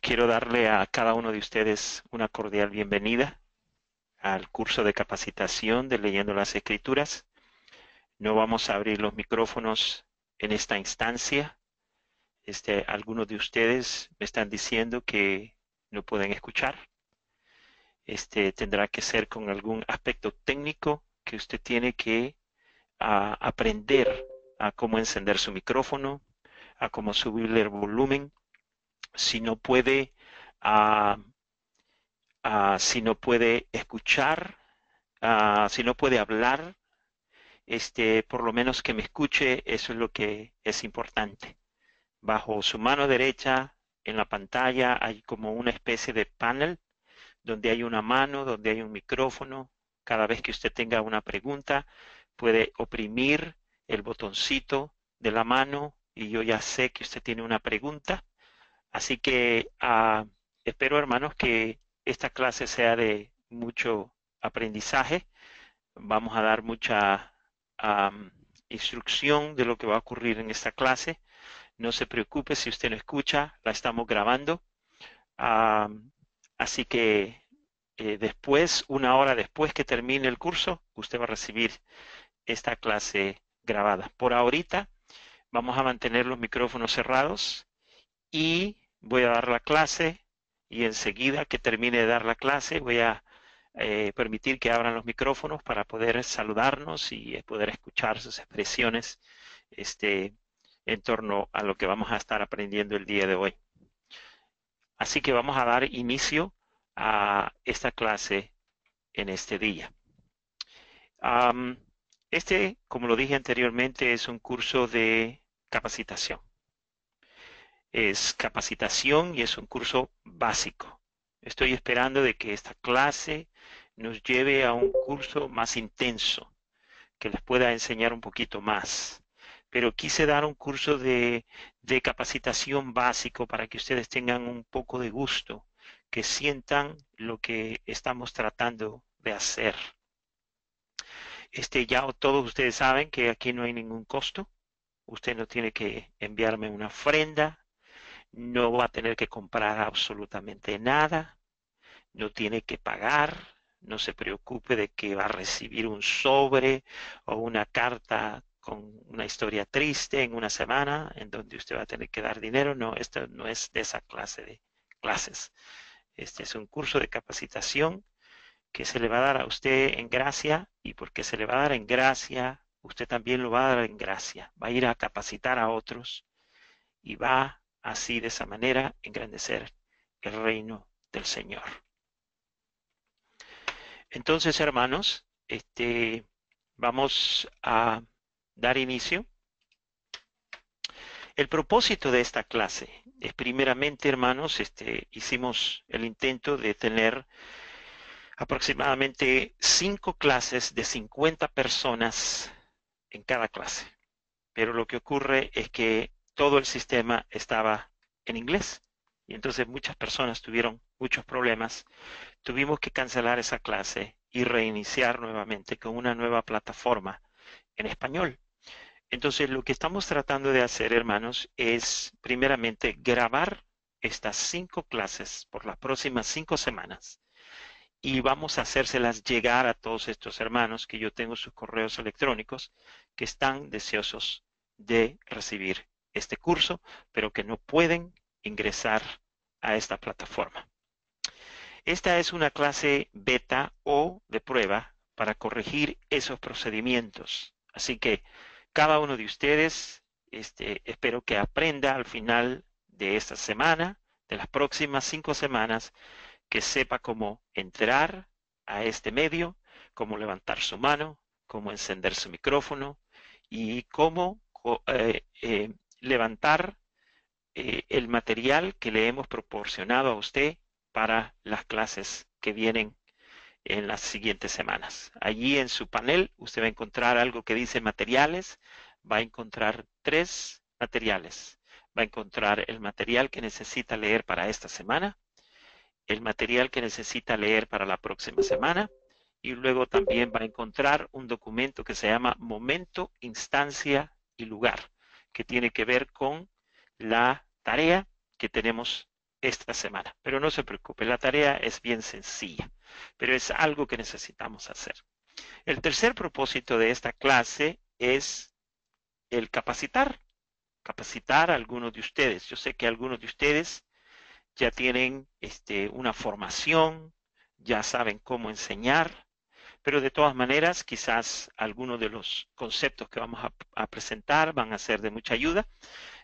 Quiero darle a cada uno de ustedes una cordial bienvenida al curso de capacitación de Leyendo las Escrituras. No vamos a abrir los micrófonos en esta instancia. Algunos de ustedes me están diciendo que no pueden escuchar. Tendrá que ser con algún aspecto técnico que usted tiene que aprender a cómo encender su micrófono, a cómo subirle el volumen. Si no puede ah, si no puede escuchar, si no puede hablar, por lo menos que me escuche, eso es lo que es importante. Bajo su mano derecha, en la pantalla, hay como una especie de panel donde hay una mano, donde hay un micrófono. Cada vez que usted tenga una pregunta, puede oprimir el botoncito de la mano y yo ya sé que usted tiene una pregunta. Así que espero, hermanos, que esta clase sea de mucho aprendizaje. Vamos a dar mucha instrucción de lo que va a ocurrir en esta clase. No se preocupe si usted no escucha, la estamos grabando. Así que después, una hora después que termine el curso, usted va a recibir esta clase grabada. Por ahorita, vamos a mantener los micrófonos cerrados y voy a dar la clase y enseguida que termine de dar la clase voy a permitir que abran los micrófonos para poder saludarnos y poder escuchar sus expresiones este, en torno a lo que vamos a estar aprendiendo el día de hoy. Así que vamos a dar inicio a esta clase en este día. Como lo dije anteriormente, es un curso de capacitación. Es capacitación y es un curso básico. Estoy esperando de que esta clase nos lleve a un curso más intenso, que les pueda enseñar un poquito más. Pero quise dar un curso de capacitación básico para que ustedes tengan un poco de gusto, que sientan lo que estamos tratando de hacer. Ya todos ustedes saben que aquí no hay ningún costo. Usted no tiene que enviarme una ofrenda, no va a tener que comprar absolutamente nada, no tiene que pagar, no se preocupe de que va a recibir un sobre o una carta con una historia triste en una semana en donde usted va a tener que dar dinero. No, esto no es de esa clase de clases. Este es un curso de capacitación que se le va a dar a usted en gracia, y porque se le va a dar en gracia, usted también lo va a dar en gracia. Va a ir a capacitar a otros y va así de esa manera engrandecer el reino del Señor. Entonces, hermanos, vamos a dar inicio. El propósito de esta clase es primeramente, hermanos, hicimos el intento de tener aproximadamente 5 clases de 50 personas en cada clase. Pero lo que ocurre es que todo el sistema estaba en inglés y entonces muchas personas tuvieron muchos problemas. Tuvimos que cancelar esa clase y reiniciar nuevamente con una nueva plataforma en español. Entonces lo que estamos tratando de hacer, hermanos, es primeramente grabar estas 5 clases por las próximas 5 semanas y vamos a hacérselas llegar a todos estos hermanos que yo tengo sus correos electrónicos que están deseosos de recibir este curso, pero que no pueden ingresar a esta plataforma. Esta es una clase beta o de prueba para corregir esos procedimientos. Así que cada uno de ustedes, espero que aprenda al final de esta semana, de las próximas 5 semanas, que sepa cómo entrar a este medio, cómo levantar su mano, cómo encender su micrófono y cómo levantar el material que le hemos proporcionado a usted para las clases que vienen en las siguientes semanas. Allí en su panel usted va a encontrar algo que dice materiales, va a encontrar 3 materiales. Va a encontrar el material que necesita leer para esta semana, el material que necesita leer para la próxima semana y luego también va a encontrar un documento que se llama Momento, Instancia y Lugar, que tiene que ver con la tarea que tenemos esta semana. Pero no se preocupe, la tarea es bien sencilla, pero es algo que necesitamos hacer. El tercer propósito de esta clase es el capacitar a algunos de ustedes. Yo sé que algunos de ustedes ya tienen una formación, ya saben cómo enseñar, pero de todas maneras quizás algunos de los conceptos que vamos a presentar van a ser de mucha ayuda,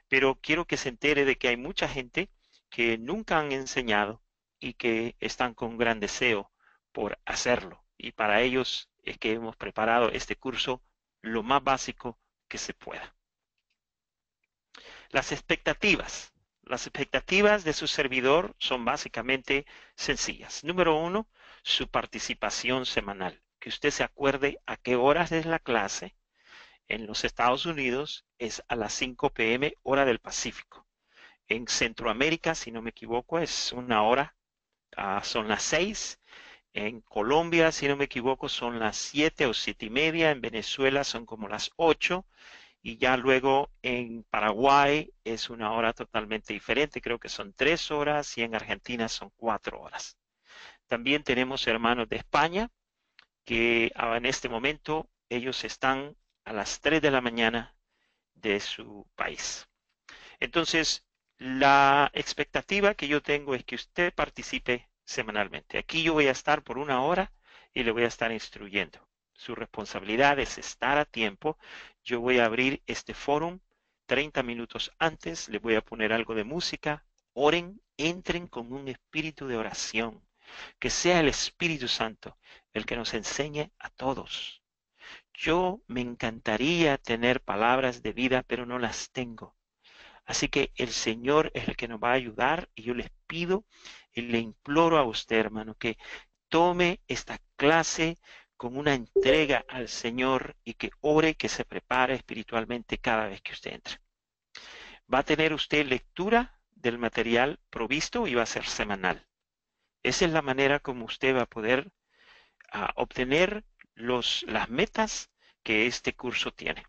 pero quiero que se entere de que hay mucha gente que nunca han enseñado y que están con gran deseo por hacerlo. Y para ellos es que hemos preparado este curso lo más básico que se pueda. Las expectativas. Las expectativas de su servidor son básicamente sencillas. Número uno, su participación semanal. Que usted se acuerde a qué horas es la clase. En los Estados Unidos es a las 5 p.m. hora del Pacífico. En Centroamérica, si no me equivoco, es una hora, son las 6. En Colombia, si no me equivoco, son las 7 o 7:30. En Venezuela son como las 8. Y ya luego en Paraguay es una hora totalmente diferente, creo que son 3 horas, y en Argentina son 4 horas. También tenemos hermanos de España que en este momento ellos están a las 3 de la mañana de su país. Entonces, la expectativa que yo tengo es que usted participe semanalmente. Aquí yo voy a estar por una hora y le voy a estar instruyendo. Su responsabilidad es estar a tiempo. Yo voy a abrir este fórum 30 minutos antes, le voy a poner algo de música. Oren, entren con un espíritu de oración. Que sea el Espíritu Santo el que nos enseñe a todos. Yo me encantaría tener palabras de vida, pero no las tengo. Así que el Señor es el que nos va a ayudar, y yo les pido y le imploro a usted, hermano, que tome esta clase con una entrega al Señor y que ore, que se prepare espiritualmente cada vez que usted entre. Va a tener usted lectura del material provisto y va a ser semanal. Esa es la manera como usted va a poder obtener las metas que este curso tiene.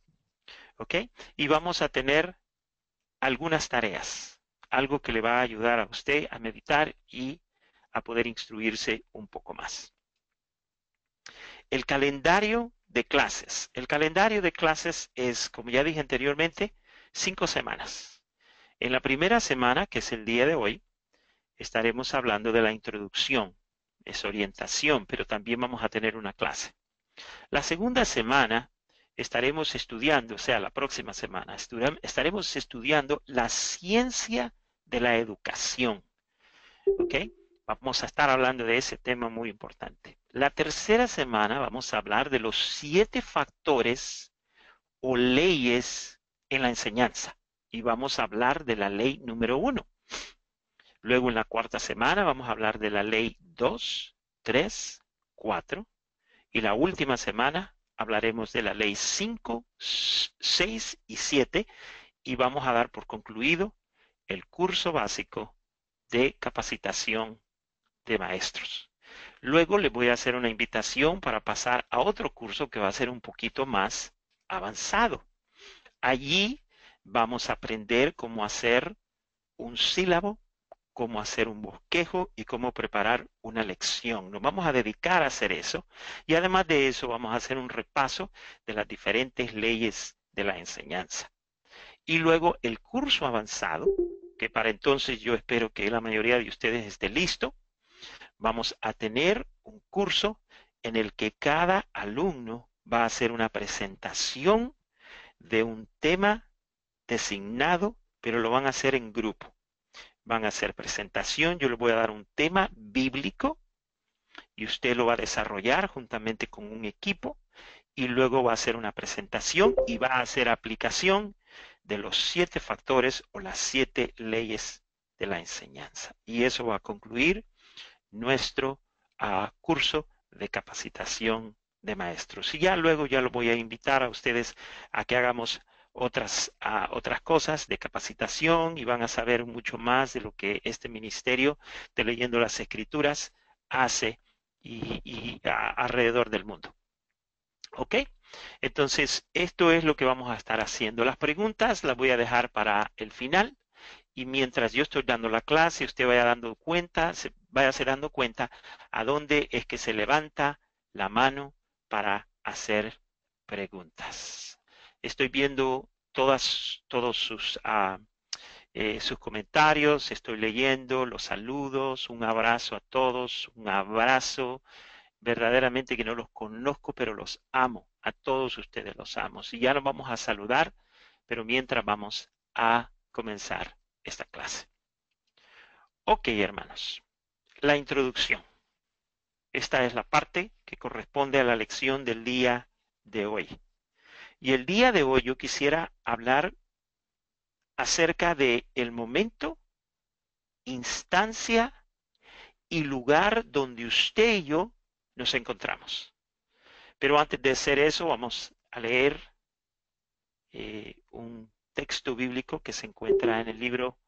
¿Ok? Y vamos a tener algunas tareas, algo que le va a ayudar a usted a meditar y a poder instruirse un poco más. El calendario de clases. El calendario de clases es, como ya dije anteriormente, 5 semanas. En la primera semana, que es el día de hoy, estaremos hablando de la introducción. Es orientación, pero también vamos a tener una clase. La segunda semana estaremos estudiando, o sea, la próxima semana, estaremos estudiando la ciencia de la educación. ¿Ok? Vamos a estar hablando de ese tema muy importante. La tercera semana vamos a hablar de los 7 factores o leyes en la enseñanza. Y vamos a hablar de la ley número 1. Luego en la cuarta semana vamos a hablar de la ley 2, 3, 4. Y la última semana hablaremos de la ley 5, 6 y 7. Y vamos a dar por concluido el curso básico de capacitación de maestros. Luego les voy a hacer una invitación para pasar a otro curso que va a ser un poquito más avanzado. Allí vamos a aprender cómo hacer un sílabo, cómo hacer un bosquejo y cómo preparar una lección. Nos vamos a dedicar a hacer eso, y además de eso vamos a hacer un repaso de las diferentes leyes de la enseñanza. Y luego el curso avanzado, que para entonces yo espero que la mayoría de ustedes esté listo. Vamos a tener un curso en el que cada alumno va a hacer una presentación de un tema designado, pero lo van a hacer en grupo. Van a hacer presentación, yo les voy a dar un tema bíblico y usted lo va a desarrollar juntamente con un equipo, y luego va a hacer una presentación y va a hacer aplicación de los 7 factores o las 7 leyes de la enseñanza. Y eso va a concluir nuestro curso de capacitación de maestros. Y ya luego ya lo voy a invitar a ustedes a que hagamos otras cosas de capacitación, y van a saber mucho más de lo que este ministerio de Leyendo las Escrituras hace alrededor del mundo. ¿Ok? Entonces, esto es lo que vamos a estar haciendo. Las preguntas las voy a dejar para el final, y mientras yo estoy dando la clase, usted váyase dando cuenta a dónde es que se levanta la mano para hacer preguntas. Estoy viendo todos sus comentarios, estoy leyendo los saludos, un abrazo a todos, un abrazo, verdaderamente que no los conozco, pero los amo, a todos ustedes los amo. Y ya nos vamos a saludar, pero mientras vamos a comenzar esta clase. Ok, hermanos, la introducción. Esta es la parte que corresponde a la lección del día de hoy. Y el día de hoy yo quisiera hablar acerca de el momento, instancia y lugar donde usted y yo nos encontramos. Pero antes de hacer eso, vamos a leer un texto bíblico que se encuentra en el libro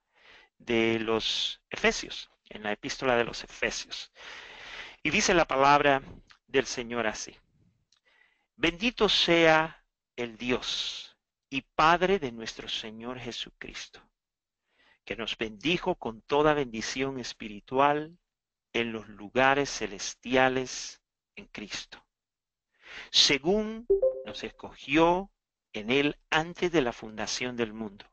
de los Efesios, en la epístola de los Efesios. Y dice la palabra del Señor así: bendito sea el Dios y Padre de nuestro Señor Jesucristo, que nos bendijo con toda bendición espiritual en los lugares celestiales en Cristo, según nos escogió en Él antes de la fundación del mundo,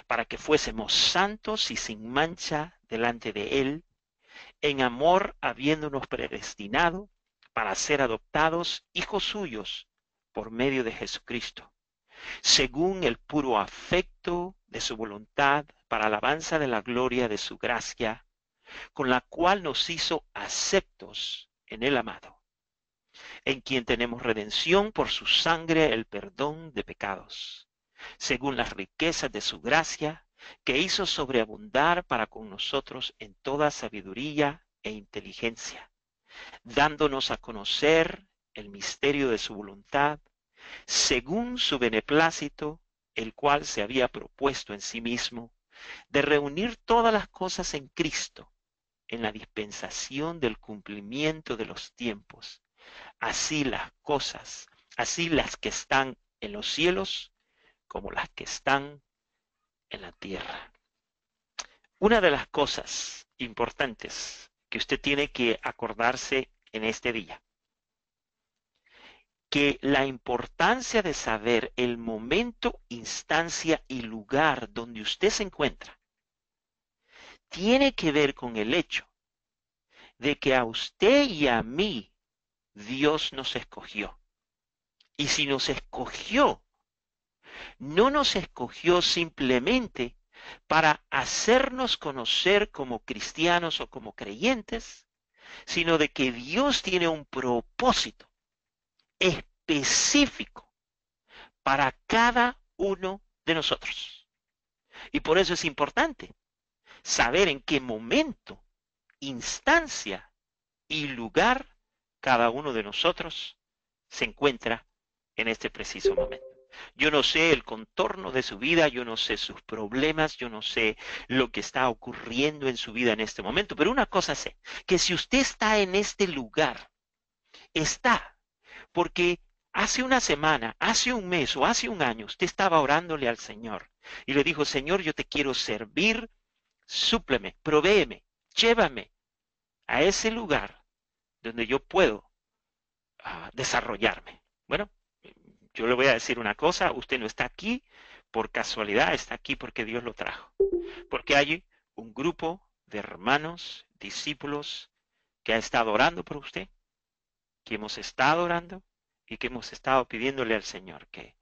para que fuésemos santos y sin mancha delante de Él, en amor habiéndonos predestinado para ser adoptados hijos suyos por medio de Jesucristo, según el puro afecto de su voluntad, para alabanza de la gloria de su gracia, con la cual nos hizo aceptos en el amado, en quien tenemos redención por su sangre, el perdón de pecados, según las riquezas de su gracia, que hizo sobreabundar para con nosotros en toda sabiduría e inteligencia, dándonos a conocer el misterio de su voluntad, según su beneplácito, el cual se había propuesto en sí mismo, de reunir todas las cosas en Cristo, en la dispensación del cumplimiento de los tiempos, así las que están en los cielos, como las que están en la tierra. Una de las cosas importantes que usted tiene que acordarse en este día, que la importancia de saber el momento, instancia y lugar donde usted se encuentra, tiene que ver con el hecho de que a usted y a mí Dios nos escogió. Y si nos escogió, no nos escogió simplemente para hacernos conocer como cristianos o como creyentes, sino de que Dios tiene un propósito específico para cada uno de nosotros. Y por eso es importante saber en qué momento, instancia y lugar cada uno de nosotros se encuentra en este preciso momento. Yo no sé el contorno de su vida, yo no sé sus problemas, yo no sé lo que está ocurriendo en su vida en este momento, pero una cosa sé, que si usted está en este lugar, está porque hace una semana, hace un mes o hace un año, usted estaba orándole al Señor y le dijo: Señor, yo te quiero servir, súpleme, provéeme, llévame a ese lugar donde yo puedo desarrollarme. Bueno, yo le voy a decir una cosa: usted no está aquí por casualidad, está aquí porque Dios lo trajo. Porque hay un grupo de hermanos, discípulos, que ha estado orando por usted, que hemos estado orando y que hemos estado pidiéndole al Señor que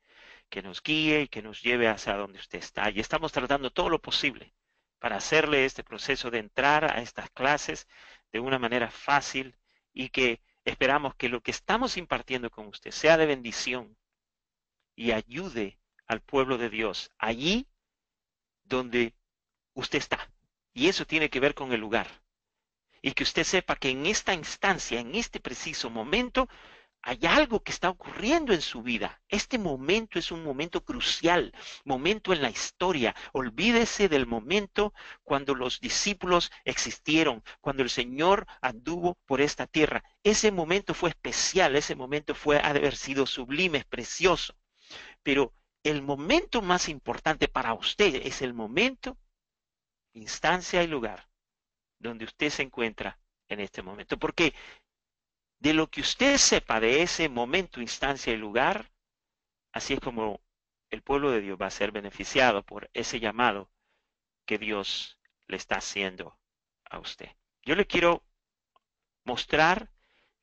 nos guíe y que nos lleve hacia donde usted está. Y estamos tratando todo lo posible para hacerle este proceso de entrar a estas clases de una manera fácil, y que esperamos que lo que estamos impartiendo con usted sea de bendición y ayude al pueblo de Dios allí donde usted está. Y eso tiene que ver con el lugar. Y que usted sepa que en esta instancia, en este preciso momento, hay algo que está ocurriendo en su vida. Este momento es un momento crucial, momento en la historia. Olvídese del momento cuando los discípulos existieron, cuando el Señor anduvo por esta tierra. Ese momento fue especial, ese momento ha de haber sido sublime, es precioso. Pero el momento más importante para usted es el momento instancia y lugar donde usted se encuentra en este momento. Porque de lo que usted sepa de ese momento, instancia y lugar, así es como el pueblo de Dios va a ser beneficiado por ese llamado que Dios le está haciendo a usted. Yo le quiero mostrar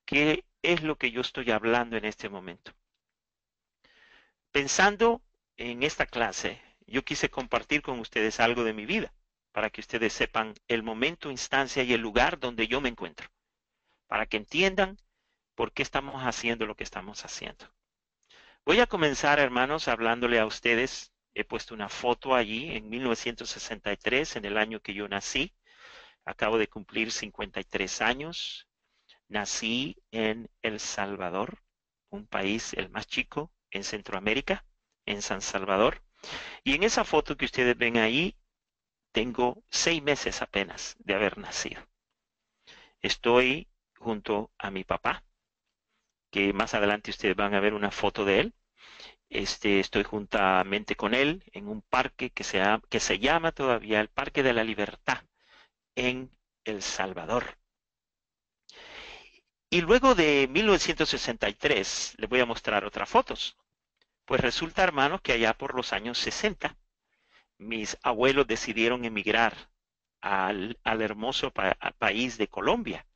qué es lo que yo estoy hablando en este momento. Pensando en esta clase, yo quise compartir con ustedes algo de mi vida, para que ustedes sepan el momento, instancia y el lugar donde yo me encuentro, para que entiendan por qué estamos haciendo lo que estamos haciendo. Voy a comenzar, hermanos, hablándole a ustedes. He puesto una foto allí en 1963, en el año que yo nací. Acabo de cumplir 53 años. Nací en El Salvador, un país el más chico en Centroamérica, en San Salvador. Y en esa foto que ustedes ven ahí, tengo 6 meses apenas de haber nacido. Estoy junto a mi papá, que más adelante ustedes van a ver una foto de él. Estoy juntamente con él en un parque que se llama todavía el Parque de la Libertad en El Salvador. Y luego de 1963 les voy a mostrar otras fotos. Pues resulta, hermanos, que allá por los años 60, mis abuelos decidieron emigrar al hermoso país de Colombia.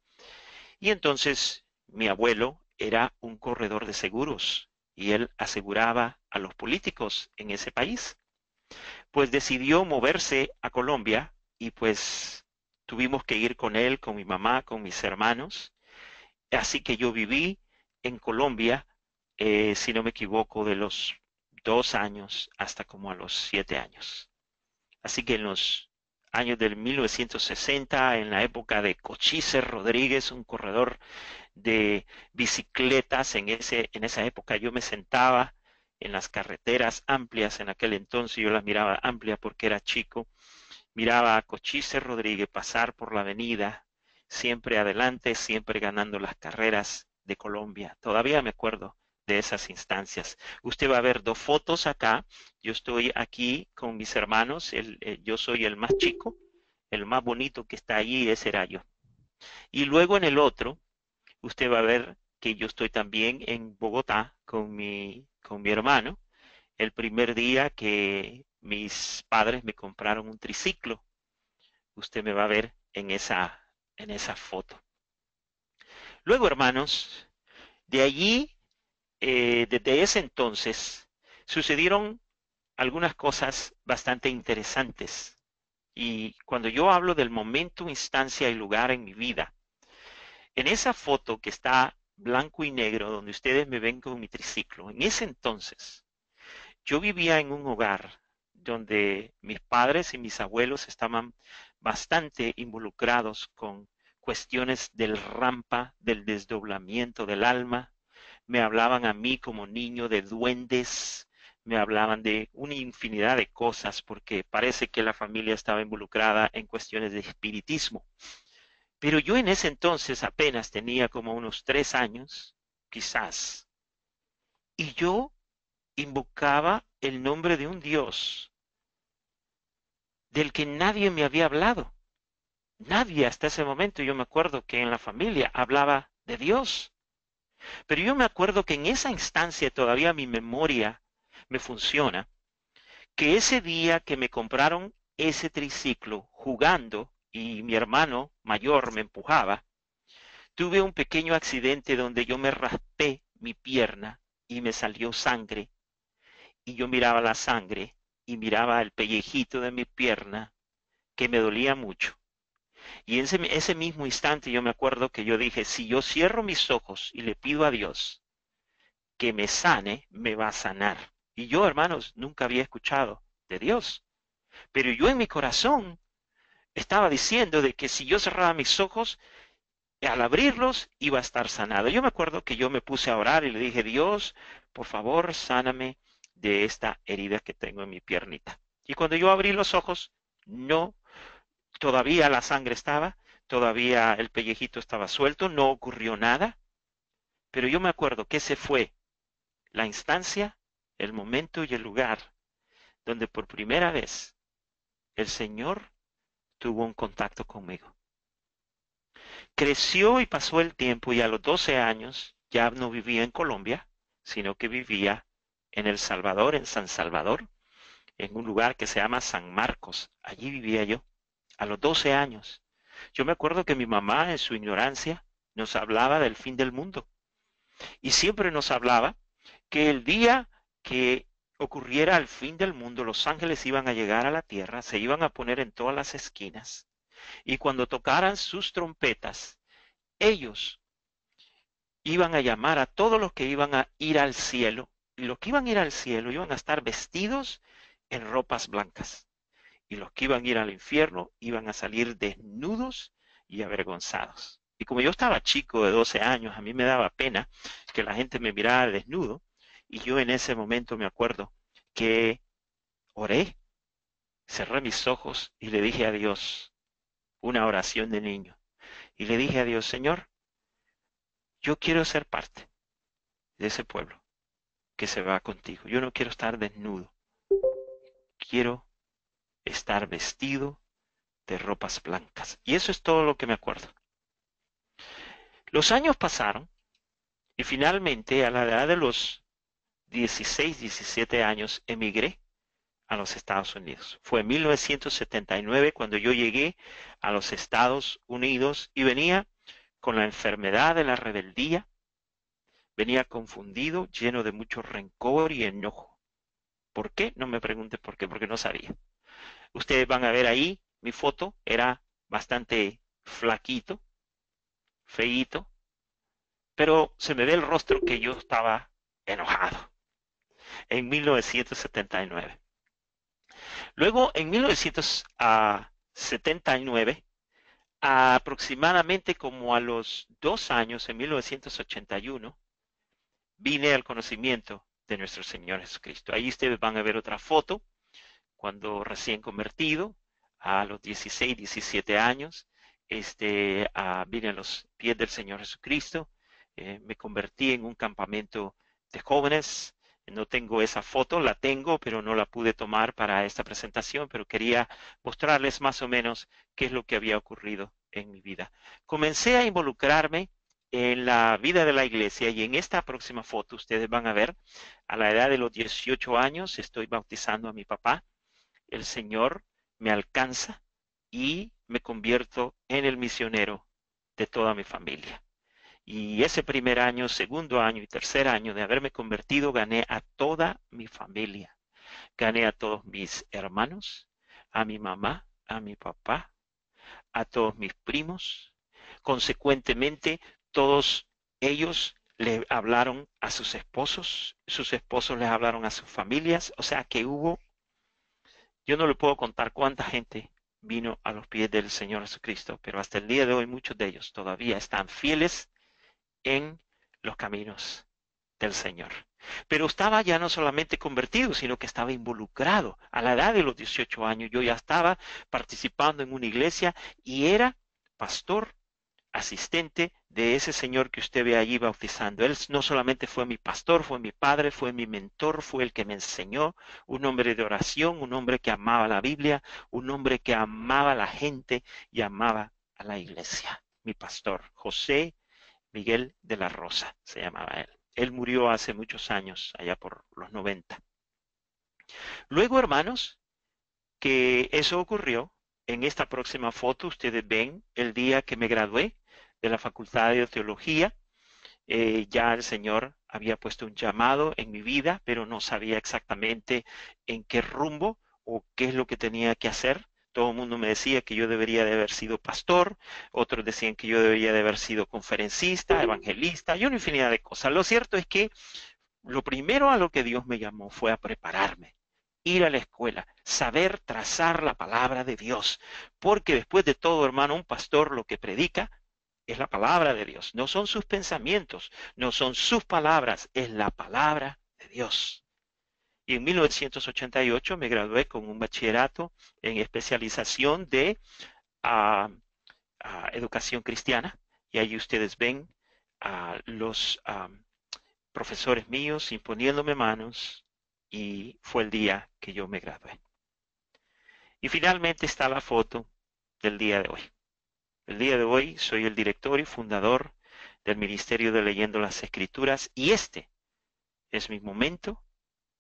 Y entonces mi abuelo era un corredor de seguros y él aseguraba a los políticos en ese país. Pues decidió moverse a Colombia y pues tuvimos que ir con él, con mi mamá, con mis hermanos. Así que yo viví en Colombia, si no me equivoco, de los 2 años hasta como a los 7 años. Así que en los años del 1960, en la época de Cochise Rodríguez, un corredor de bicicletas, en esa época yo me sentaba en las carreteras amplias, en aquel entonces yo las miraba amplias porque era chico, miraba a Cochise Rodríguez pasar por la avenida, siempre adelante, siempre ganando las carreras de Colombia. Todavía me acuerdo de esas instancias. Usted va a ver 2 fotos acá. Yo estoy aquí con mis hermanos. Yo soy el más chico. El más bonito que está allí, ese era yo. Y luego en el otro, usted va a ver que yo estoy también en Bogotá con mi hermano. El primer día que mis padres me compraron un triciclo. Usted me va a ver en esa foto. Luego, hermanos, de allí, desde ese entonces, sucedieron algunas cosas bastante interesantes. Y cuando yo hablo del momento, instancia y lugar en mi vida, en esa foto que está blanco y negro, donde ustedes me ven con mi triciclo, en ese entonces, yo vivía en un hogar donde mis padres y mis abuelos estaban bastante involucrados con cuestiones del rampa, del desdoblamiento del alma. Me hablaban a mí como niño de duendes, me hablaban de una infinidad de cosas porque parece que la familia estaba involucrada en cuestiones de espiritismo. Pero yo en ese entonces apenas tenía como unos 3 años, quizás, y yo invocaba el nombre de un Dios del que nadie me había hablado. Nadie hasta ese momento, yo me acuerdo que en la familia hablaba de Dios. Pero yo me acuerdo que en esa instancia todavía mi memoria me funciona, que ese día que me compraron ese triciclo jugando y mi hermano mayor me empujaba, tuve un pequeño accidente donde yo me raspé mi pierna y me salió sangre y yo miraba la sangre y miraba el pellejito de mi pierna que me dolía mucho. Y en ese mismo instante yo me acuerdo que yo dije, si yo cierro mis ojos y le pido a Dios que me sane, me va a sanar. Y yo, hermanos, nunca había escuchado de Dios. Pero yo en mi corazón estaba diciendo de que si yo cerraba mis ojos, al abrirlos iba a estar sanado. Yo me acuerdo que yo me puse a orar y le dije, Dios, por favor, sáname de esta herida que tengo en mi piernita. Y cuando yo abrí los ojos, no, todavía la sangre estaba, todavía el pellejito estaba suelto, no ocurrió nada. Pero yo me acuerdo que ese fue la instancia, el momento y el lugar donde por primera vez el Señor tuvo un contacto conmigo. Creció y pasó el tiempo y a los 12 años ya no vivía en Colombia, sino que vivía en El Salvador, en San Salvador, en un lugar que se llama San Marcos. Allí vivía yo, a los 12 años. Yo me acuerdo que mi mamá, en su ignorancia, nos hablaba del fin del mundo y siempre nos hablaba que el día que ocurriera el fin del mundo, los ángeles iban a llegar a la tierra, se iban a poner en todas las esquinas y cuando tocaran sus trompetas, ellos iban a llamar a todos los que iban a ir al cielo y los que iban a ir al cielo iban a estar vestidos en ropas blancas y los que iban a ir al infierno iban a salir desnudos y avergonzados. Y como yo estaba chico de 12 años, a mí me daba pena que la gente me mirara desnudo y yo en ese momento me acuerdo que oré, cerré mis ojos y le dije a Dios una oración de niño. Y le dije a Dios, Señor, yo quiero ser parte de ese pueblo que se va contigo. Yo no quiero estar desnudo. Quiero estar vestido de ropas blancas. Y eso es todo lo que me acuerdo. Los años pasaron y finalmente a la edad de los 16, 17 años emigré a los Estados Unidos. Fue en 1979 cuando yo llegué a los Estados Unidos y venía con la enfermedad de la rebeldía, venía confundido, lleno de mucho rencor y enojo. ¿Por qué? No me pregunte por qué, porque no sabía. Ustedes van a ver ahí, mi foto era bastante flaquito, feíto, pero se me ve el rostro que yo estaba enojado en 1979. Luego, en 1979, aproximadamente como a los 2 años, en 1981, vine al conocimiento de nuestro Señor Jesucristo. Ahí ustedes van a ver otra foto, cuando recién convertido, a los 16, 17 años, vine a los pies del Señor Jesucristo, me convertí en un campamento de jóvenes. No tengo esa foto, la tengo, pero no la pude tomar para esta presentación, pero quería mostrarles más o menos qué es lo que había ocurrido en mi vida. Comencé a involucrarme en la vida de la iglesia y en esta próxima foto ustedes van a ver, a la edad de los 18 años, estoy bautizando a mi papá. El Señor me alcanza y me convierto en el misionero de toda mi familia. Y ese primer año, segundo año y tercer año de haberme convertido, gané a toda mi familia. Gané a todos mis hermanos, a mi mamá, a mi papá, a todos mis primos. Consecuentemente, todos ellos le hablaron a sus esposos les hablaron a sus familias. O sea que yo no le puedo contar cuánta gente vino a los pies del Señor Jesucristo, pero hasta el día de hoy muchos de ellos todavía están fieles en los caminos del Señor. Pero estaba ya no solamente convertido, sino que estaba involucrado. A la edad de los 18 años yo ya estaba participando en una iglesia y era pastor asistente de ese señor que usted ve allí bautizando. Él no solamente fue mi pastor, fue mi padre, fue mi mentor, fue el que me enseñó, un hombre de oración, un hombre que amaba la Biblia, un hombre que amaba a la gente y amaba a la iglesia. Mi pastor, José Miguel de la Rosa, se llamaba él. Él murió hace muchos años, allá por los 90. Luego, hermanos, que eso ocurrió, en esta próxima foto ustedes ven el día que me gradué de la Facultad de Teología. Ya el Señor había puesto un llamado en mi vida, pero no sabía exactamente en qué rumbo o qué es lo que tenía que hacer. Todo el mundo me decía que yo debería de haber sido pastor, otros decían que yo debería de haber sido conferencista, evangelista, y una infinidad de cosas. Lo cierto es que lo primero a lo que Dios me llamó fue a prepararme, ir a la escuela, saber trazar la palabra de Dios, porque después de todo, hermano, un pastor lo que predica es la palabra de Dios, no son sus pensamientos, no son sus palabras, es la palabra de Dios. Y en 1988 me gradué con un bachillerato en especialización de uh, educación cristiana, y ahí ustedes ven a los profesores míos imponiéndome manos, y fue el día que yo me gradué. Y finalmente está la foto del día de hoy. El día de hoy soy el director y fundador del Ministerio de Leyendo las Escrituras y este es mi momento,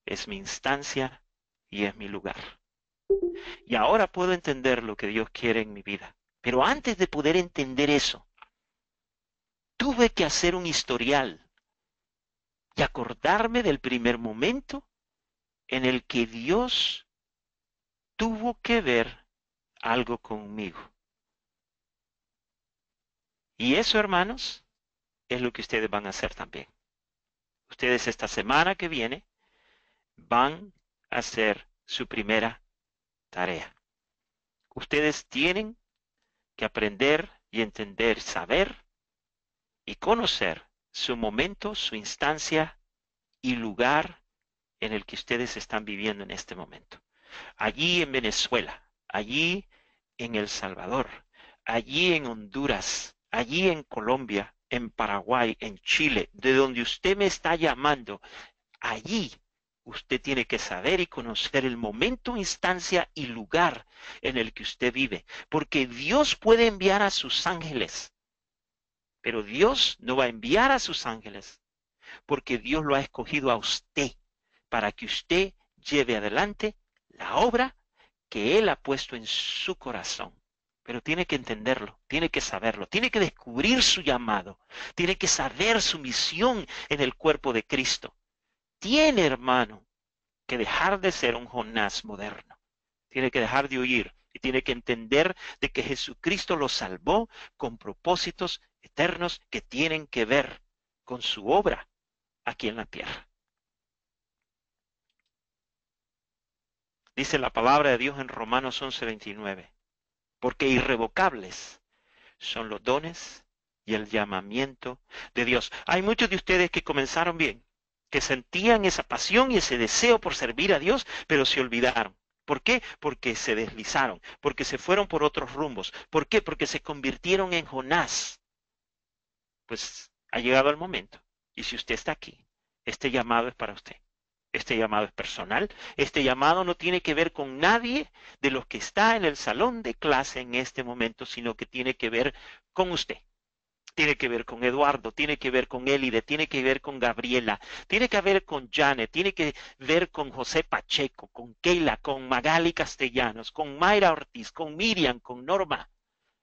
es mi instancia y es mi lugar. Y ahora puedo entender lo que Dios quiere en mi vida. Pero antes de poder entender eso, tuve que hacer un historial y acordarme del primer momento en el que Dios tuvo que ver algo conmigo. Y eso, hermanos, es lo que ustedes van a hacer también. Ustedes esta semana que viene van a hacer su primera tarea. Ustedes tienen que aprender y entender, saber y conocer su momento, su instancia y lugar en el que ustedes están viviendo en este momento. Allí en Venezuela, allí en El Salvador, allí en Honduras, allí en Colombia, en Paraguay, en Chile, de donde usted me está llamando, allí usted tiene que saber y conocer el momento, instancia y lugar en el que usted vive, porque Dios puede enviar a sus ángeles, pero Dios no va a enviar a sus ángeles, porque Dios lo ha escogido a usted para que usted lleve adelante la obra que Él ha puesto en su corazón. Pero tiene que entenderlo, tiene que saberlo, tiene que descubrir su llamado, tiene que saber su misión en el cuerpo de Cristo. Tiene, hermano, que dejar de ser un Jonás moderno. Tiene que dejar de huir y tiene que entender de que Jesucristo lo salvó con propósitos eternos que tienen que ver con su obra aquí en la tierra. Dice la palabra de Dios en Romanos 11:29, porque irrevocables son los dones y el llamamiento de Dios. Hay muchos de ustedes que comenzaron bien, que sentían esa pasión y ese deseo por servir a Dios, pero se olvidaron. ¿Por qué? Porque se deslizaron, porque se fueron por otros rumbos. ¿Por qué? Porque se convirtieron en Jonás. Pues ha llegado el momento. Y si usted está aquí, este llamado es para usted. Este llamado es personal. Este llamado no tiene que ver con nadie de los que está en el salón de clase en este momento, sino que tiene que ver con usted. Tiene que ver con Eduardo, tiene que ver con Elide, tiene que ver con Gabriela, tiene que ver con Janet, tiene que ver con José Pacheco, con Keila, con Magali Castellanos, con Mayra Ortiz, con Miriam, con Norma,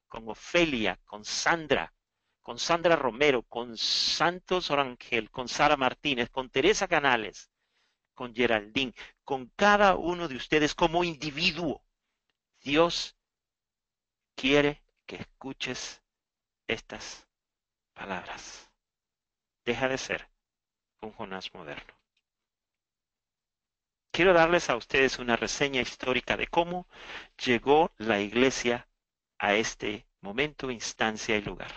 con Ofelia, con Sandra Romero, con Santos Orangel, con Sara Martínez, con Teresa Canales, con Geraldine, con cada uno de ustedes como individuo. Dios quiere que escuches estas palabras. Deja de ser un Jonás moderno. Quiero darles a ustedes una reseña histórica de cómo llegó la iglesia a este momento, instancia y lugar.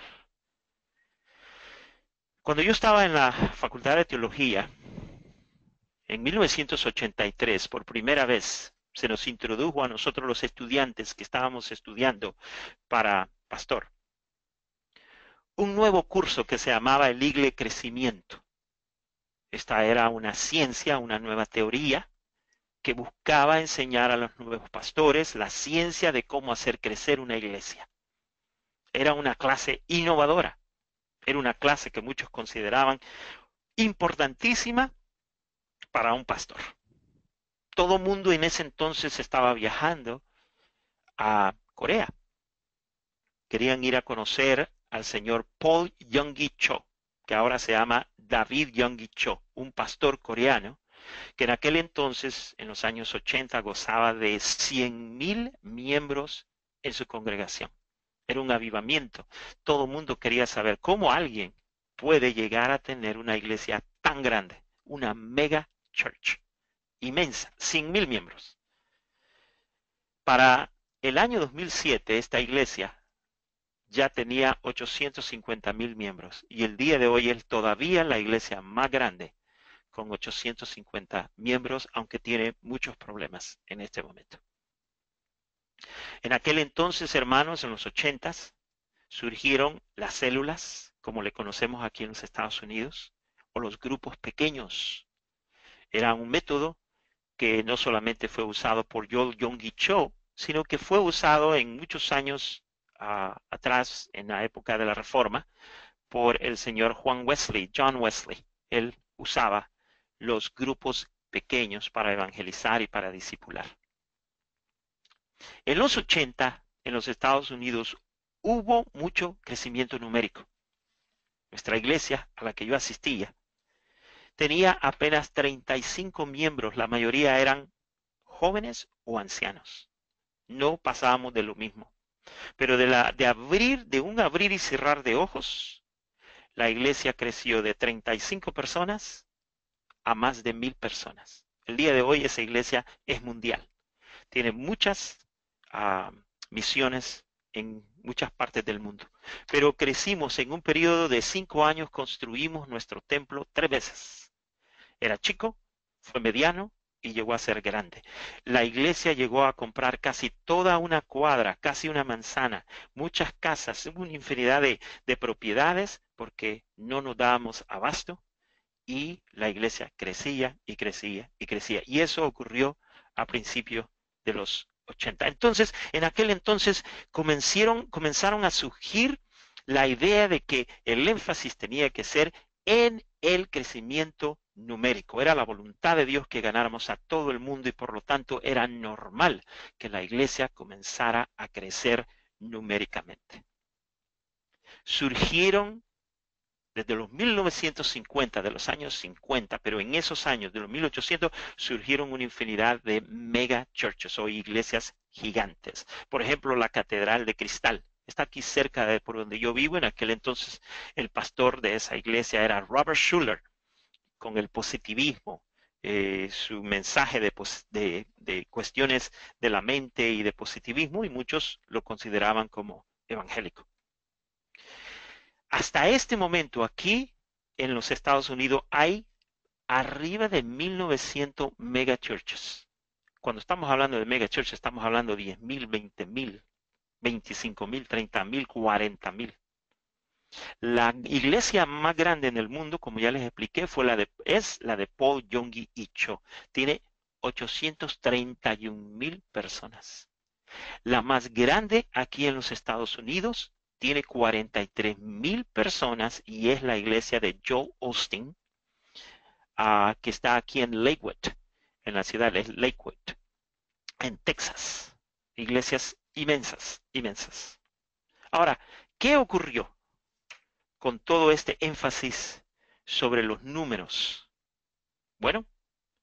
Cuando yo estaba en la Facultad de Teología, en 1983, por primera vez, se nos introdujo a nosotros los estudiantes que estábamos estudiando para pastor, un nuevo curso que se llamaba el Igle Crecimiento. Esta era una ciencia, una nueva teoría que buscaba enseñar a los nuevos pastores la ciencia de cómo hacer crecer una iglesia. Era una clase innovadora, era una clase que muchos consideraban importantísima para un pastor. Todo mundo en ese entonces estaba viajando a Corea. Querían ir a conocer al señor Paul Yonggi Cho, que ahora se llama David Yonggi Cho, un pastor coreano que en aquel entonces, en los años 80, gozaba de 100,000 miembros en su congregación. Era un avivamiento. Todo el mundo quería saber cómo alguien puede llegar a tener una iglesia tan grande, una mega church, inmensa, 100,000 miembros. Para el año 2007, esta iglesia ya tenía 850,000 miembros y el día de hoy es todavía la iglesia más grande con 850 miembros, aunque tiene muchos problemas en este momento. En aquel entonces, hermanos, en los 80s, surgieron las células, como le conocemos aquí en los Estados Unidos, o los grupos pequeños. Era un método que no solamente fue usado por Joel Yonggi Cho, sino que fue usado en muchos años atrás, en la época de la Reforma, por el señor John Wesley. Él usaba los grupos pequeños para evangelizar y para discipular. En los 80, en los Estados Unidos, hubo mucho crecimiento numérico. Nuestra iglesia, a la que yo asistía, tenía apenas 35 miembros, la mayoría eran jóvenes o ancianos. No pasábamos de lo mismo. Pero de un abrir y cerrar de ojos, la iglesia creció de 35 personas a más de 1000 personas. El día de hoy esa iglesia es mundial. Tiene muchas misiones en muchas partes del mundo. Pero crecimos en un periodo de 5 años, construimos nuestro templo 3 veces. Era chico, fue mediano y llegó a ser grande. La iglesia llegó a comprar casi toda una cuadra, casi una manzana, muchas casas, una infinidad de propiedades porque no nos dábamos abasto y la iglesia crecía y crecía y crecía. Y eso ocurrió a principios de los 80. Entonces, en aquel entonces comenzaron a surgir la idea de que el énfasis tenía que ser en el crecimiento numérico. Era la voluntad de Dios que ganáramos a todo el mundo y por lo tanto era normal que la iglesia comenzara a crecer numéricamente. Surgieron desde los 1950, de los años 50, pero en esos años, de los 1800, surgieron una infinidad de mega churches o iglesias gigantes. Por ejemplo, la Catedral de Cristal. Está aquí cerca de por donde yo vivo. En aquel entonces el pastor de esa iglesia era Robert Schuller, con el positivismo, su mensaje de cuestiones de la mente y de positivismo, y muchos lo consideraban como evangélico. Hasta este momento aquí en los Estados Unidos hay arriba de 1900 megachurches. Cuando estamos hablando de megachurches estamos hablando de 10,000, 20,000, 25,000, 30,000, 40,000. La iglesia más grande en el mundo, como ya les expliqué, es la de Paul Yonggi Cho. Tiene 831,000 personas. La más grande aquí en los Estados Unidos tiene 43,000 personas y es la iglesia de Joel Osteen, que está aquí en Lakewood, en la ciudad de Lakewood, en Texas. Iglesias inmensas, inmensas. Ahora, ¿qué ocurrió con todo este énfasis sobre los números? Bueno,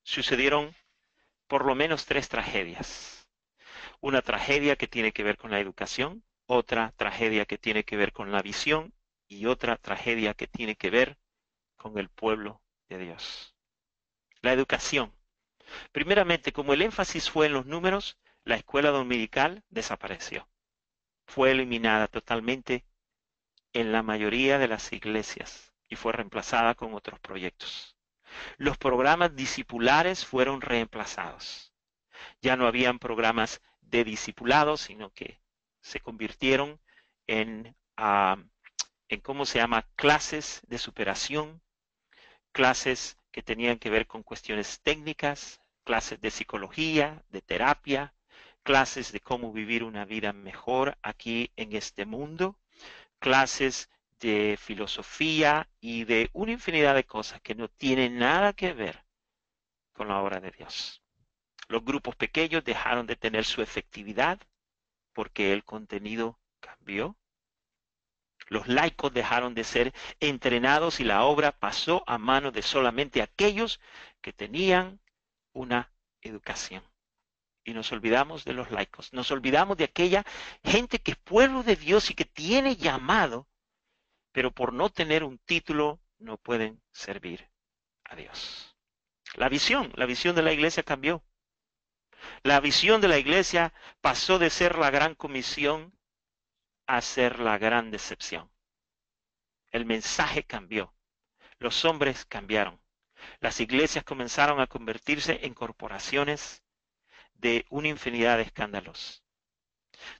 sucedieron por lo menos 3 tragedias. Una tragedia que tiene que ver con la educación, otra tragedia que tiene que ver con la visión y otra tragedia que tiene que ver con el pueblo de Dios. La educación. Primeramente, como el énfasis fue en los números, la escuela dominical desapareció. Fue eliminada totalmente en la mayoría de las iglesias y fue reemplazada con otros proyectos. Los programas discipulares fueron reemplazados. Ya no habían programas de discipulados, sino que se convirtieron en ¿cómo se llama? Clases de superación, clases que tenían que ver con cuestiones técnicas, clases de psicología, de terapia, clases de cómo vivir una vida mejor aquí en este mundo, clases de filosofía y de una infinidad de cosas que no tienen nada que ver con la obra de Dios. Los grupos pequeños dejaron de tener su efectividad porque el contenido cambió. Los laicos dejaron de ser entrenados y la obra pasó a manos de solamente aquellos que tenían una educación. Y nos olvidamos de los laicos, nos olvidamos de aquella gente que es pueblo de Dios y que tiene llamado, pero por no tener un título no pueden servir a Dios. La visión de la iglesia cambió. La visión de la iglesia pasó de ser la gran comisión a ser la gran decepción. El mensaje cambió. Los hombres cambiaron. Las iglesias comenzaron a convertirse en corporaciones de una infinidad de escándalos.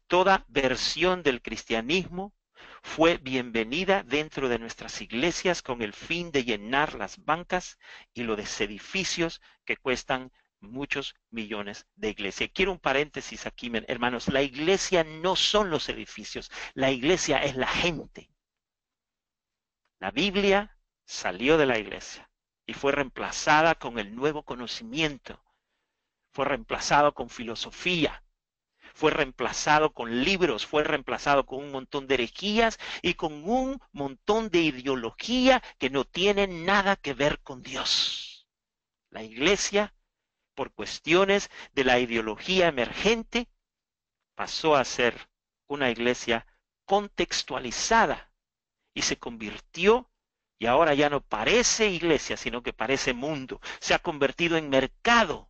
Toda versión del cristianismo fue bienvenida dentro de nuestras iglesias con el fin de llenar las bancas y los edificios que cuestan muchos millones de iglesias. Quiero un paréntesis aquí, hermanos. La iglesia no son los edificios. La iglesia es la gente. La Biblia salió de la iglesia y fue reemplazada con el nuevo conocimiento. Fue reemplazado con filosofía. Fue reemplazado con libros, fue reemplazado con un montón de herejías y con un montón de ideología que no tienen nada que ver con Dios. La iglesia, por cuestiones de la ideología emergente, pasó a ser una iglesia contextualizada y se convirtió, y ahora ya no parece iglesia, sino que parece mundo. Se ha convertido en mercado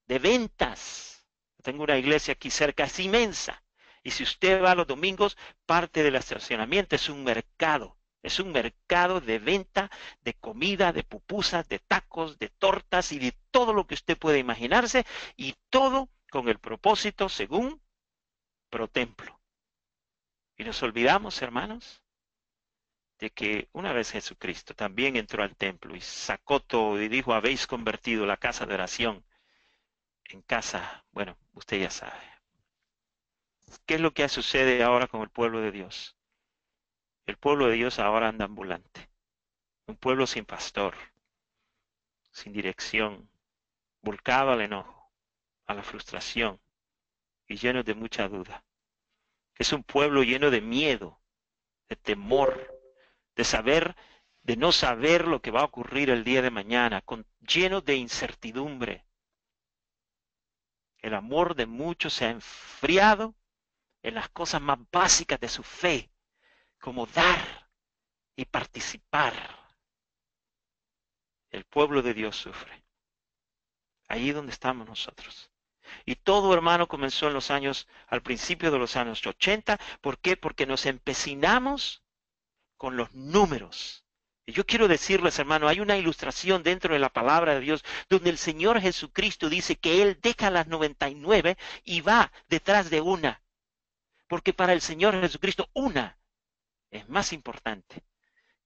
de ventas. Tengo una iglesia aquí cerca, es inmensa. Y si usted va los domingos, parte del estacionamiento es un mercado. Es un mercado de venta de comida, de pupusas, de tacos, de tortas y de todo lo que usted puede imaginarse. Y todo con el propósito, según, pro templo. Y nos olvidamos, hermanos, de que una vez Jesucristo también entró al templo y sacó todo y dijo, habéis convertido la casa de oración en casa, bueno, usted ya sabe. ¿Qué es lo que sucede ahora con el pueblo de Dios? El pueblo de Dios ahora anda ambulante. Un pueblo sin pastor, sin dirección, volcado al enojo, a la frustración y lleno de mucha duda. Es un pueblo lleno de miedo, de temor, de no saber lo que va a ocurrir el día de mañana, lleno de incertidumbre. El amor de muchos se ha enfriado en las cosas más básicas de su fe, como dar y participar. El pueblo de Dios sufre. Allí donde estamos nosotros. Y todo, hermano, comenzó al principio de los años 80. ¿Por qué? Porque nos empecinamos con los números. Y yo quiero decirles, hermano, hay una ilustración dentro de la palabra de Dios donde el Señor Jesucristo dice que Él deja las 99 y va detrás de una. Porque para el Señor Jesucristo una es más importante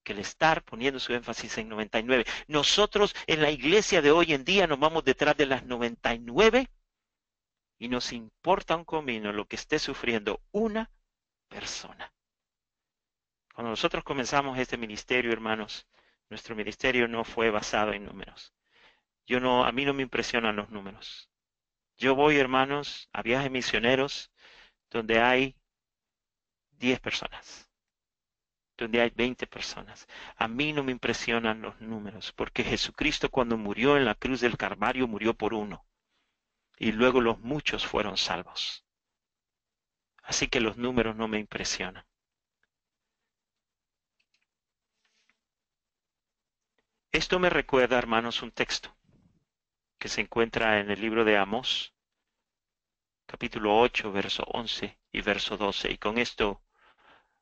que el estar poniendo su énfasis en 99. Nosotros en la iglesia de hoy en día nos vamos detrás de las 99 y nos importa un comino lo que esté sufriendo una persona. Cuando nosotros comenzamos este ministerio, hermanos, nuestro ministerio no fue basado en números. A mí no me impresionan los números. Yo voy, hermanos, a viajes misioneros donde hay 10 personas, donde hay 20 personas. A mí no me impresionan los números, porque Jesucristo cuando murió en la cruz del Calvario murió por uno, y luego los muchos fueron salvos. Así que los números no me impresionan. Esto me recuerda, hermanos, un texto que se encuentra en el libro de Amós, capítulo 8, verso 11 y verso 12. Y con esto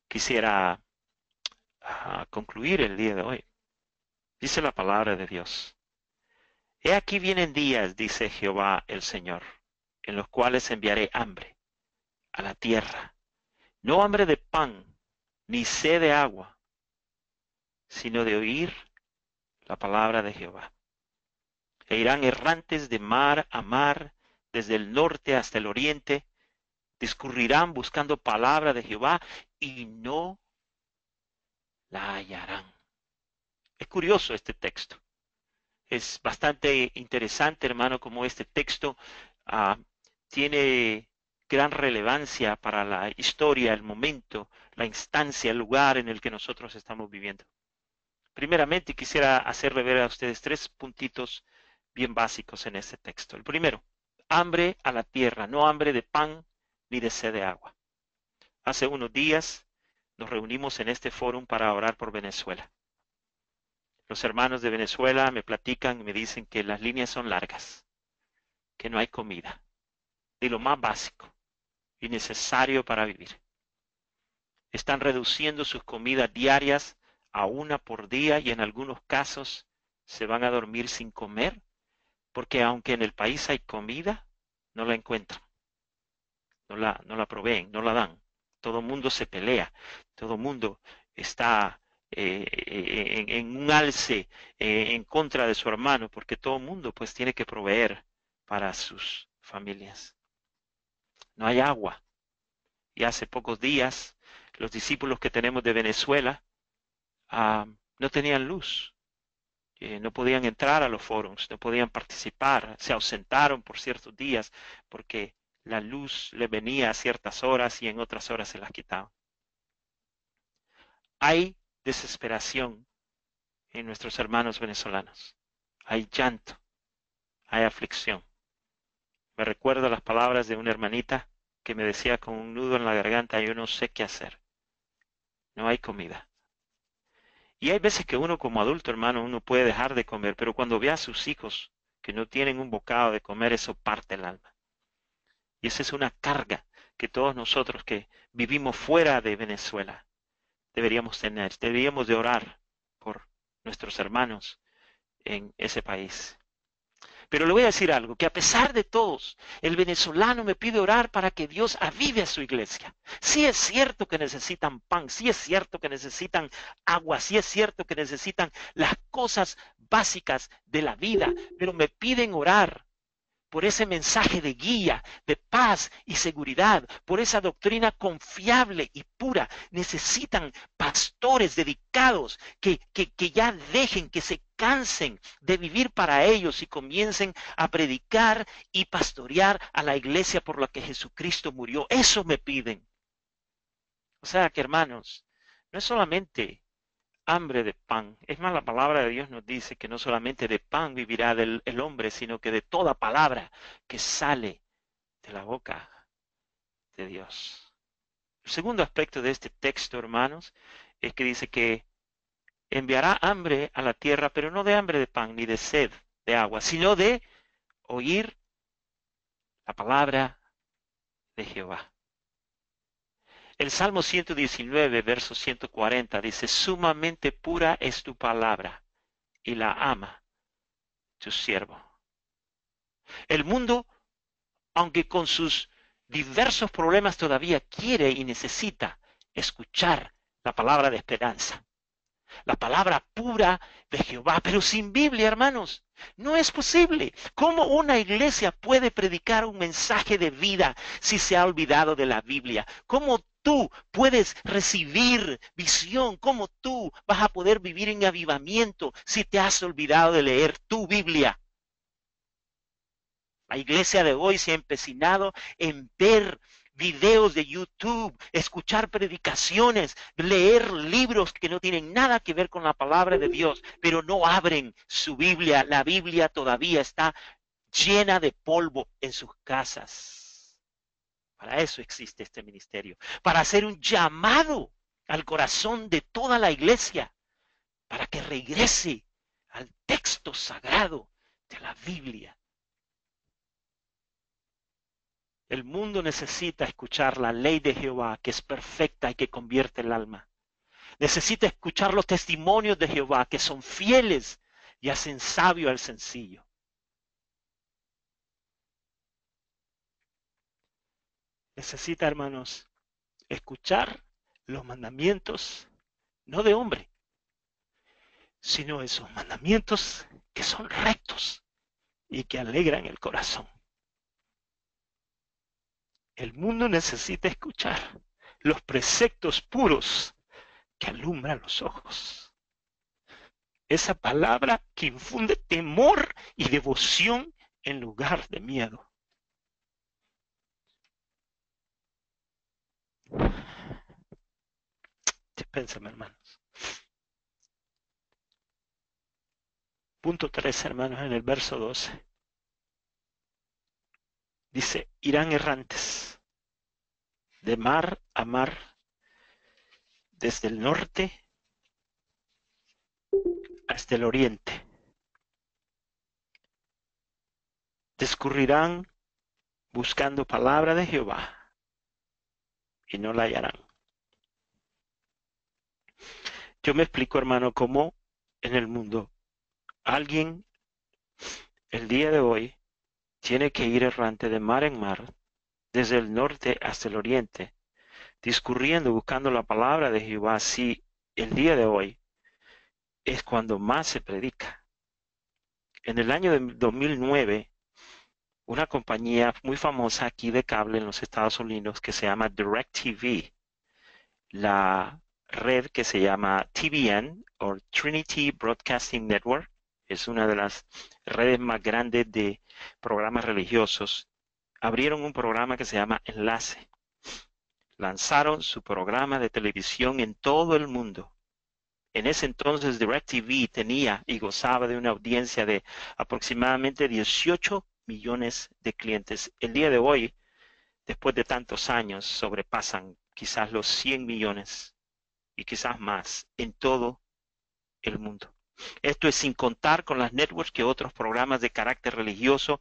quisiera concluir el día de hoy. Dice la palabra de Dios. He aquí vienen días, dice Jehová el Señor, en los cuales enviaré hambre a la tierra. No hambre de pan, ni sed de agua, sino de oír la palabra de Jehová. E irán errantes de mar a mar, desde el norte hasta el oriente, discurrirán buscando palabra de Jehová y no la hallarán. Es curioso este texto. Es bastante interesante, hermano, como este texto tiene gran relevancia para la historia, el momento, la instancia, el lugar en el que nosotros estamos viviendo. Primeramente, quisiera hacerle ver a ustedes 3 puntitos bien básicos en este texto. El primero, hambre a la tierra, no hambre de pan ni de sed de agua. Hace unos días nos reunimos en este foro para orar por Venezuela. Los hermanos de Venezuela me platican y me dicen que las líneas son largas, que no hay comida, de lo más básico y necesario para vivir. Están reduciendo sus comidas diarias a 1 por día y en algunos casos se van a dormir sin comer, porque aunque en el país hay comida, no la encuentran, no la proveen, no la dan. Todo el mundo se pelea, todo el mundo está en un alce en contra de su hermano, porque todo el mundo pues tiene que proveer para sus familias. No hay agua. Y hace pocos días los discípulos que tenemos de Venezuela no tenían luz. No podían entrar a los foros, no podían participar, se ausentaron por ciertos días porque la luz les venía a ciertas horas y en otras horas se las quitaban. Hay desesperación en nuestros hermanos venezolanos. Hay llanto, hay aflicción. Me recuerdo las palabras de una hermanita que me decía con un nudo en la garganta, yo no sé qué hacer. No hay comida. Y hay veces que uno como adulto, hermano, uno puede dejar de comer, pero cuando ve a sus hijos que no tienen un bocado de comer, eso parte el alma. Y esa es una carga que todos nosotros que vivimos fuera de Venezuela deberíamos tener. Deberíamos de orar por nuestros hermanos en ese país. Pero le voy a decir algo, que a pesar de todos, el venezolano me pide orar para que Dios avive a su iglesia. Sí es cierto que necesitan pan, sí es cierto que necesitan agua, sí es cierto que necesitan las cosas básicas de la vida, pero me piden orar por ese mensaje de guía, de paz y seguridad, por esa doctrina confiable y pura. Necesitan pastores dedicados que ya dejen, que se cansen de vivir para ellos y comiencen a predicar y pastorear a la iglesia por la que Jesucristo murió. Eso me piden. O sea que, hermanos, no es solamente hambre de pan. Es más, la palabra de Dios nos dice que no solamente de pan vivirá el hombre, sino que de toda palabra que sale de la boca de Dios. El segundo aspecto de este texto, hermanos, es que dice que enviará hambre a la tierra, pero no de hambre de pan ni de sed de agua, sino de oír la palabra de Jehová. El Salmo 119, verso 140 dice, sumamente pura es tu palabra y la ama tu siervo. El mundo, aunque con sus diversos problemas todavía quiere y necesita escuchar la palabra de esperanza, la palabra pura de Jehová, pero sin Biblia, hermanos, no es posible. ¿Cómo una iglesia puede predicar un mensaje de vida si se ha olvidado de la Biblia? ¿Cómo tú puedes recibir visión? ¿Cómo tú vas a poder vivir en avivamiento si te has olvidado de leer tu Biblia? La iglesia de hoy se ha empecinado en ver videos de YouTube, escuchar predicaciones, leer libros que no tienen nada que ver con la palabra de Dios, pero no abren su Biblia. La Biblia todavía está llena de polvo en sus casas. Para eso existe este ministerio, para hacer un llamado al corazón de toda la iglesia, para que regrese al texto sagrado de la Biblia. El mundo necesita escuchar la ley de Jehová, que es perfecta y que convierte el alma. Necesita escuchar los testimonios de Jehová, que son fieles y hacen sabio al sencillo. Necesita, hermanos, escuchar los mandamientos, no de hombre, sino esos mandamientos que son rectos y que alegran el corazón. El mundo necesita escuchar los preceptos puros que alumbran los ojos. Esa palabra que infunde temor y devoción en lugar de miedo. Piénsame, hermanos. Punto 3, hermanos, en el verso 12. Dice, irán errantes de mar a mar, desde el norte hasta el oriente. Discurrirán buscando palabra de Jehová y no la hallarán. Yo me explico, hermano, cómo en el mundo alguien el día de hoy tiene que ir errante de mar en mar, desde el norte hasta el oriente, discurriendo, buscando la palabra de Jehová, si el día de hoy es cuando más se predica. En el año de 2009, una compañía muy famosa aquí de cable en los Estados Unidos que se llama DirecTV, la red que se llama TBN o Trinity Broadcasting Network, es una de las redes más grandes de programas religiosos, abrieron un programa que se llama Enlace. Lanzaron su programa de televisión en todo el mundo. En ese entonces DirecTV tenía y gozaba de una audiencia de aproximadamente 18 millones de clientes. El día de hoy, después de tantos años, sobrepasan quizás los 100 millones y quizás más en todo el mundo. Esto es sin contar con las networks que otros programas de carácter religioso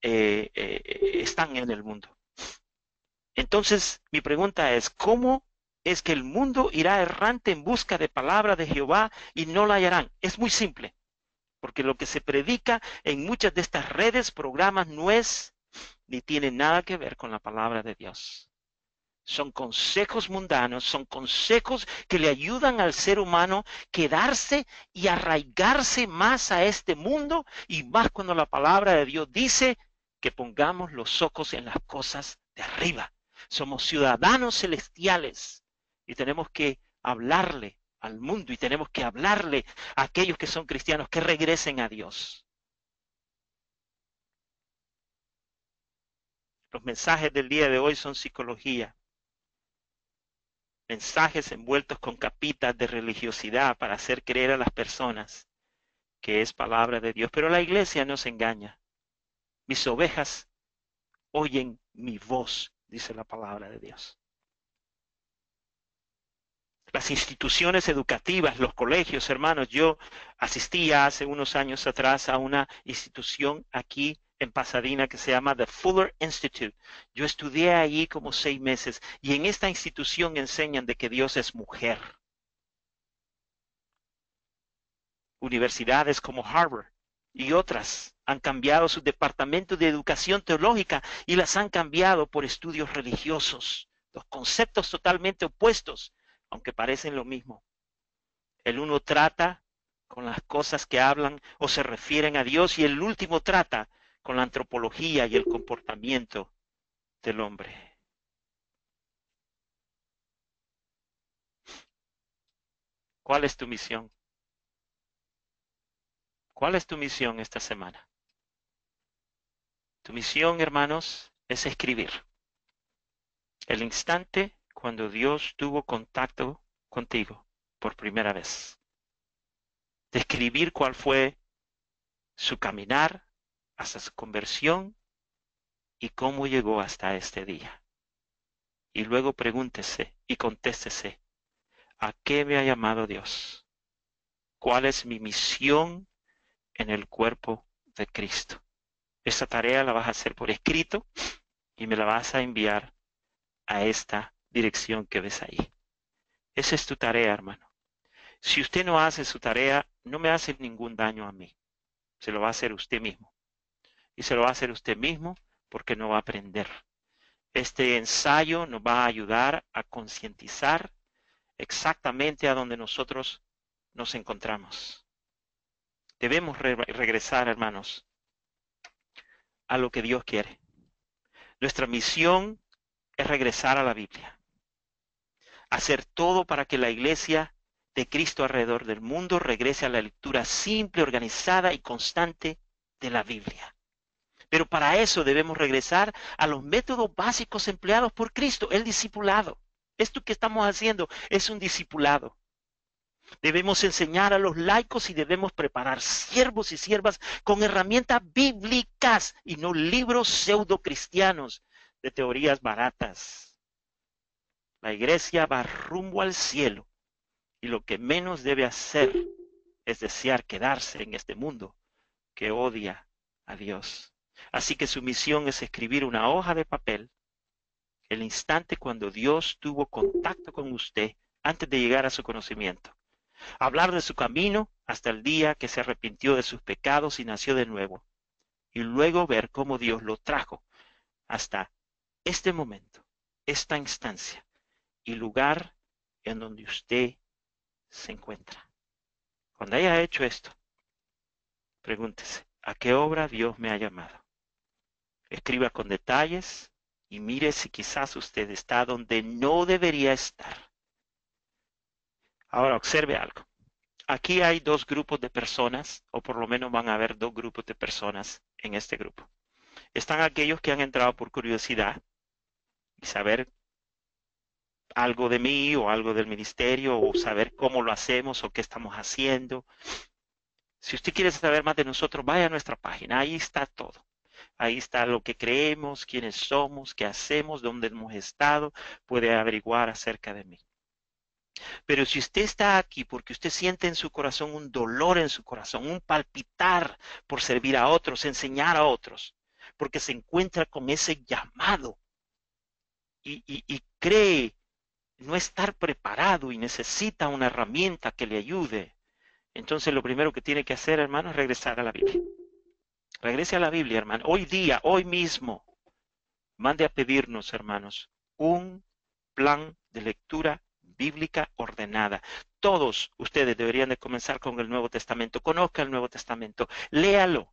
están en el mundo. Entonces, mi pregunta es, ¿cómo es que el mundo irá errante en busca de palabra de Jehová y no la hallarán? Es muy simple, porque lo que se predica en muchas de estas redes, programas, no es ni tiene nada que ver con la palabra de Dios. Son consejos mundanos, son consejos que le ayudan al ser humano quedarse y arraigarse más a este mundo y más cuando la palabra de Dios dice que pongamos los ojos en las cosas de arriba. Somos ciudadanos celestiales y tenemos que hablarle al mundo y tenemos que hablarle a aquellos que son cristianos que regresen a Dios. Los mensajes del día de hoy son psicología, mensajes envueltos con capitas de religiosidad para hacer creer a las personas que es palabra de Dios. Pero la iglesia no se engaña. Mis ovejas oyen mi voz, dice la palabra de Dios. Las instituciones educativas, los colegios, hermanos, yo asistía hace unos años atrás a una institución aquí en Pasadena que se llama The Fuller Institute. Yo estudié allí como 6 meses y en esta institución enseñan de que Dios es mujer. Universidades como Harvard y otras han cambiado sus departamentos de educación teológica y las han cambiado por estudios religiosos. Los conceptos totalmente opuestos, aunque parecen lo mismo. El uno trata con las cosas que hablan o se refieren a Dios y el último trata con la antropología y el comportamiento del hombre. ¿Cuál es tu misión? ¿Cuál es tu misión esta semana? Tu misión, hermanos, es escribir. El instante cuando Dios tuvo contacto contigo por primera vez. Describir cuál fue su caminar hasta su conversión y cómo llegó hasta este día. Y luego pregúntese y contéstese, ¿a qué me ha llamado Dios? ¿Cuál es mi misión en el cuerpo de Cristo? Esa tarea la vas a hacer por escrito y me la vas a enviar a esta dirección que ves ahí. Esa es tu tarea, hermano. Si usted no hace su tarea, no me hace ningún daño a mí. Se lo va a hacer usted mismo. Y se lo va a hacer usted mismo porque no va a aprender. Este ensayo nos va a ayudar a concientizar exactamente a donde nosotros nos encontramos. Debemos regresar, hermanos, a lo que Dios quiere. Nuestra misión es regresar a la Biblia. Hacer todo para que la iglesia de Cristo alrededor del mundo regrese a la lectura simple, organizada y constante de la Biblia. Pero para eso debemos regresar a los métodos básicos empleados por Cristo, el discipulado. Esto que estamos haciendo es un discipulado. Debemos enseñar a los laicos y debemos preparar siervos y siervas con herramientas bíblicas y no libros pseudo-cristianos de teorías baratas. La iglesia va rumbo al cielo y lo que menos debe hacer es desear quedarse en este mundo que odia a Dios. Así que su misión es escribir una hoja de papel el instante cuando Dios tuvo contacto con usted antes de llegar a su conocimiento. Hablar de su camino hasta el día que se arrepintió de sus pecados y nació de nuevo. Y luego ver cómo Dios lo trajo hasta este momento, esta instancia y lugar en donde usted se encuentra. Cuando haya hecho esto, pregúntese, ¿a qué obra Dios me ha llamado? Escriba con detalles y mire si quizás usted está donde no debería estar. Ahora observe algo. Aquí hay dos grupos de personas, o por lo menos van a haber dos grupos de personas en este grupo. Están aquellos que han entrado por curiosidad y saber algo de mí o algo del ministerio o saber cómo lo hacemos o qué estamos haciendo. Si usted quiere saber más de nosotros, vaya a nuestra página, ahí está todo. Ahí está lo que creemos, quiénes somos, qué hacemos, dónde hemos estado, puede averiguar acerca de mí. Pero si usted está aquí porque usted siente en su corazón un dolor en su corazón, un palpitar por servir a otros, enseñar a otros, porque se encuentra con ese llamado y cree no estar preparado y necesita una herramienta que le ayude, entonces lo primero que tiene que hacer, hermano, es regresar a la Biblia. Regrese a la Biblia, hermano. Hoy día, hoy mismo, mande a pedirnos, hermanos, un plan de lectura bíblica ordenada. Todos ustedes deberían de comenzar con el Nuevo Testamento. Conozca el Nuevo Testamento, léalo,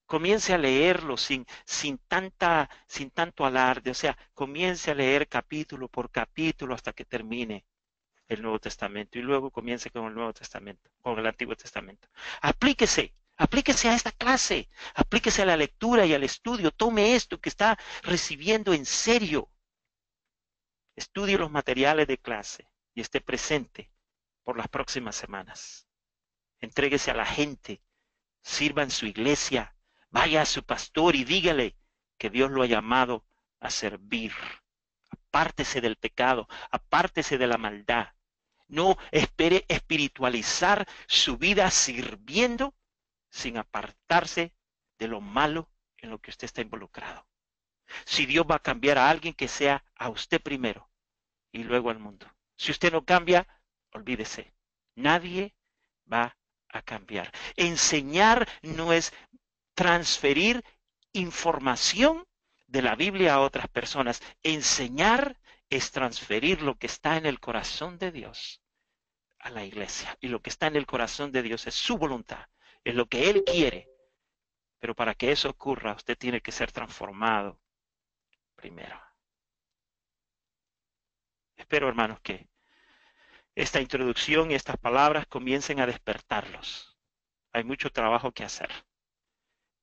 comience a leerlo sin tanto alarde, o sea, comience a leer capítulo por capítulo hasta que termine el Nuevo Testamento y luego comience con el Nuevo Testamento, con el Antiguo Testamento. Aplíquese a esta clase, aplíquese a la lectura y al estudio, tome esto que está recibiendo en serio. Estudie los materiales de clase y esté presente por las próximas semanas. Entréguese a la gente, sirva en su iglesia, vaya a su pastor y dígale que Dios lo ha llamado a servir. Apártese del pecado, apártese de la maldad. No espere espiritualizar su vida sirviendo sin apartarse de lo malo en lo que usted está involucrado. Si Dios va a cambiar a alguien, que sea a usted primero y luego al mundo. Si usted no cambia, olvídese. Nadie va a cambiar. Enseñar no es transferir información de la Biblia a otras personas. Enseñar es transferir lo que está en el corazón de Dios a la iglesia. Y lo que está en el corazón de Dios es su voluntad, es lo que Él quiere. Pero para que eso ocurra, usted tiene que ser transformado primero. Espero, hermanos, que esta introducción y estas palabras comiencen a despertarlos. Hay mucho trabajo que hacer.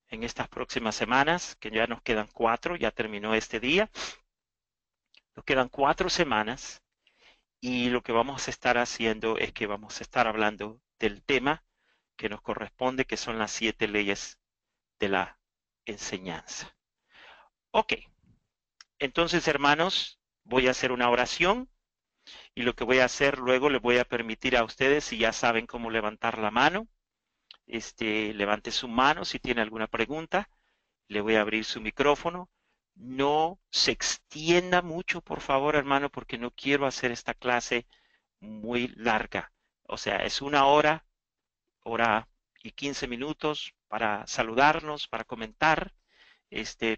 En estas próximas semanas, que ya nos quedan 4, ya terminó este día, nos quedan 4 semanas y lo que vamos a estar haciendo es que vamos a estar hablando del tema que nos corresponde, que son las 7 leyes de la enseñanza. Ok, entonces, hermanos, voy a hacer una oración y lo que voy a hacer luego les voy a permitir a ustedes, si ya saben cómo levantar la mano, levante su mano si tiene alguna pregunta, le voy a abrir su micrófono. No se extienda mucho, por favor, hermano, porque no quiero hacer esta clase muy larga. O sea, es 1 hora, hora y 15 minutos para saludarnos, para comentar,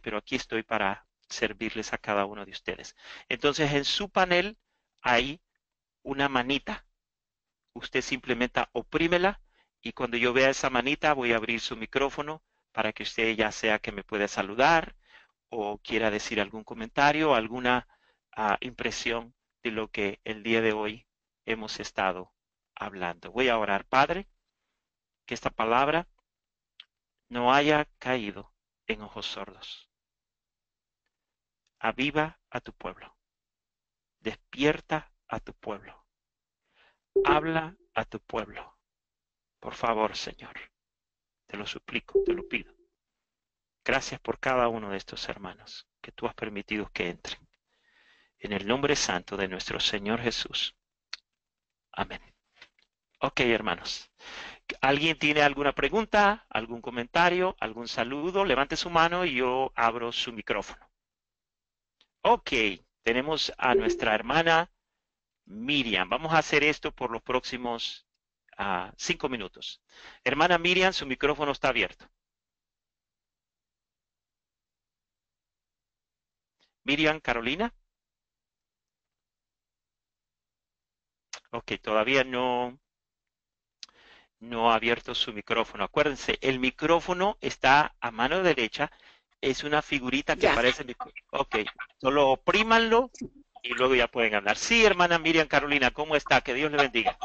pero aquí estoy para servirles a cada uno de ustedes. Entonces, en su panel hay una manita. Usted simplemente oprímela y cuando yo vea esa manita voy a abrir su micrófono para que usted ya sea que me pueda saludar o quiera decir algún comentario, alguna impresión de lo que el día de hoy hemos estado hablando. Voy a orar, Padre, que esta palabra no haya caído en ojos sordos. Aviva a tu pueblo. Despierta a tu pueblo. Habla a tu pueblo. Por favor, Señor, te lo suplico, te lo pido. Gracias por cada uno de estos hermanos que tú has permitido que entren. En el nombre santo de nuestro Señor Jesús. Amén. Ok, hermanos. ¿Alguien tiene alguna pregunta, algún comentario, algún saludo? Levante su mano y yo abro su micrófono. Ok, tenemos a nuestra hermana Miriam. Vamos a hacer esto por los próximos 5 minutos. Hermana Miriam, su micrófono está abierto. Miriam Carolina. Ok, todavía no no ha abierto su micrófono. Acuérdense, el micrófono está a mano derecha, es una figurita que Ya. aparece. Ok, solo oprímanlo y luego ya pueden hablar. Sí, hermana Miriam Carolina, ¿cómo está? Que Dios le bendiga.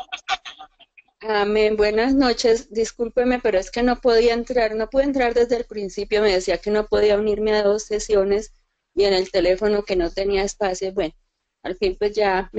Amén, buenas noches. Discúlpeme, pero es que no podía entrar, no pude entrar desde el principio. Me decía que no podía unirme a dos sesiones y en el teléfono que no tenía espacio. Bueno, al fin pues ya me